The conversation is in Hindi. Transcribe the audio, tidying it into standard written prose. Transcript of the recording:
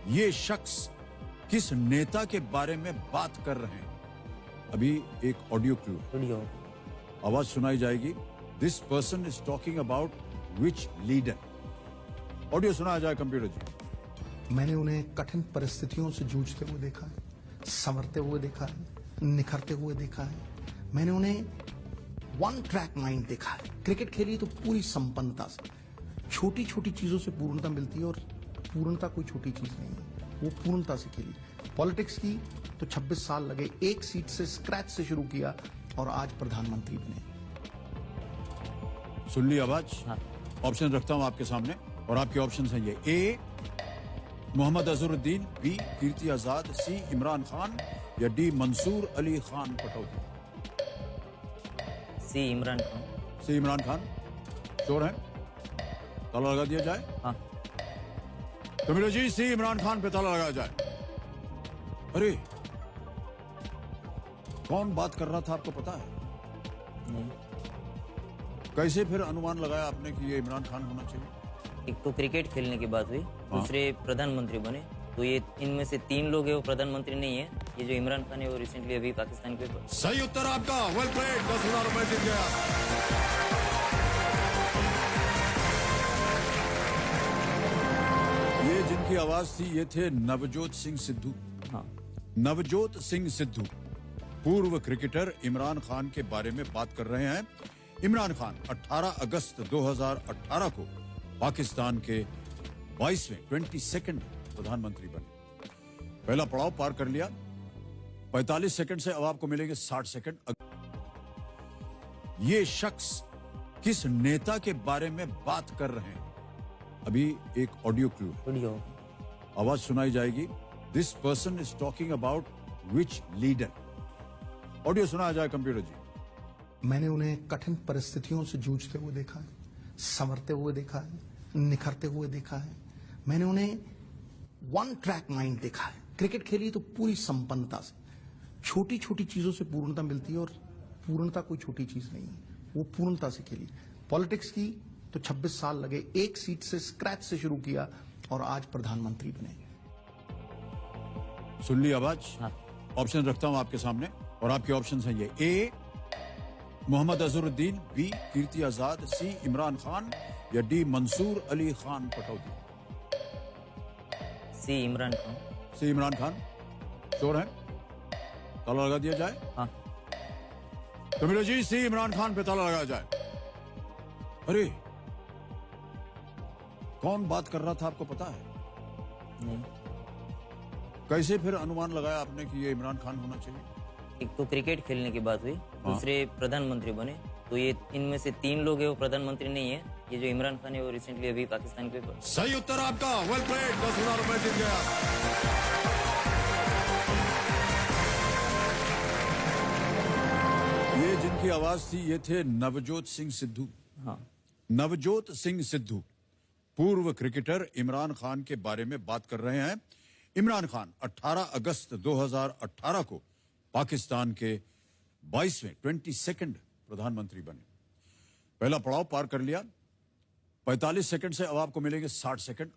ये शख्स किस नेता के बारे में बात कर रहे हैं? अभी एक ऑडियो क्लू है। वीडियो। आवाज सुनाई जाएगी। This person is talking about which leader. Audio सुना जाए कंप्यूटर जी। मैंने उन्हें कठिन परिस्थितियों से जूझते हुए देखा है, संवरते हुए देखा है, निखरते हुए देखा है। मैंने उन्हें वन ट्रैक माइंड देखा है। क्रिकेट खेली तो पूरी संपन्नता से, छोटी छोटी चीजों से पूर्णता मिलती है और पूर्णता कोई छोटी चीज नहीं है, वो पूर्णता से खेली। पॉलिटिक्स की तो 26 साल लगे, एक सीट से स्क्रैच से शुरू किया और आज प्रधानमंत्री बने। सुन ली आवाज? हाँ। ऑप्शन रखता हूं आपके सामने और आपके ऑप्शन हैं ये। ए मोहम्मद अजहरुद्दीन, बी कीर्ति आजाद, सी इमरान खान या डी मंसूर अली खान पटौदी। सी इमरान खान। सी इमरान खान श्योर है? ताला लगा दिया जाए? हाँ। कमिलो जी, सी इमरान खान पे ताला लगाया जाए। अरे कौन बात कर रहा था आपको पता है? नहीं। कैसे फिर अनुमान लगाया आपने कि ये इमरान खान होना चाहिए? एक तो क्रिकेट खेलने की बात हुई, दूसरे प्रधानमंत्री बने, तो ये इनमें से 3 लोग हैं वो प्रधानमंत्री नहीं है। ये जो इमरान खान है वो रिसेंटली अभी पाकिस्तान के। सही उत्तर आपका। Well played. 10,000 रुपए जीत गया। ये जिनकी आवाज थी ये थे नवजोत सिंह सिद्धू। हाँ। नवजोत सिंह सिद्धू पूर्व क्रिकेटर इमरान खान के बारे में बात कर रहे हैं। इमरान खान 18 अगस्त 2018 को पाकिस्तान के 22वें 22nd प्रधानमंत्री बने। पहला पड़ाव पार कर लिया। 45 सेकंड से अब आपको मिलेंगे 60 सेकंड। ये शख्स किस नेता के बारे में बात कर रहे हैं? अभी एक ऑडियो क्लू है। वीडियो। आवाज सुनाई जाएगी। This person is talking about which leader. Audio सुना जाए कंप्यूटर जी। मैंने उन्हें कठिन परिस्थितियों से जूझते हुए देखा है, संवरते हुए देखा है, निखरते हुए देखा है। मैंने उन्हें वन ट्रैक माइंड देखा है। क्रिकेट खेली तो पूरी संपन्नता से, छोटी छोटी चीजों से पूर्णता मिलती है और पूर्णता कोई छोटी चीज नहीं है, वो पूर्णता से खेली। पॉलिटिक्स की तो 26 साल लगे, एक सीट से स्क्रैच से शुरू किया और आज प्रधानमंत्री बने। सुन ली आवाज? हाँ। ऑप्शन रखता हूं आपके सामने और आपके ऑप्शन हैं ये। ए मोहम्मद अजहरुद्दीन, बी कीर्ति आजाद, सी इमरान खान या डी मंसूर अली खान पटौदी। सी इमरान खान। सी इमरान खान श्योर है? ताला लगा दिया जाए? हाँ। कमिलो जी, सी इमरान खान पे ताला लगाया जाए। अरे कौन बात कर रहा था आपको पता है? नहीं। कैसे फिर अनुमान लगाया आपने कि ये इमरान खान होना चाहिए? एक तो क्रिकेट खेलने की बात हुई, दूसरे प्रधानमंत्री बने, तो ये इनमें से 3 लोग हैं वो प्रधानमंत्री नहीं है। ये जो इमरान खान है वो रिसेंटली अभी पाकिस्तान के। सही उत्तर आपका। Well played. 10,000 रुपए जीत गया। ये जिनकी आवाज थी ये थे नवजोत सिंह सिद्धू। हाँ। नवजोत सिंह सिद्धू पूर्व क्रिकेटर इमरान खान के बारे में बात कर रहे हैं। इमरान खान 18 अगस्त 2018 को पाकिस्तान के 22वें 22nd प्रधानमंत्री बने। पहला पड़ाव पार कर लिया। 45 सेकंड से अब आपको मिलेंगे 60 सेकंड।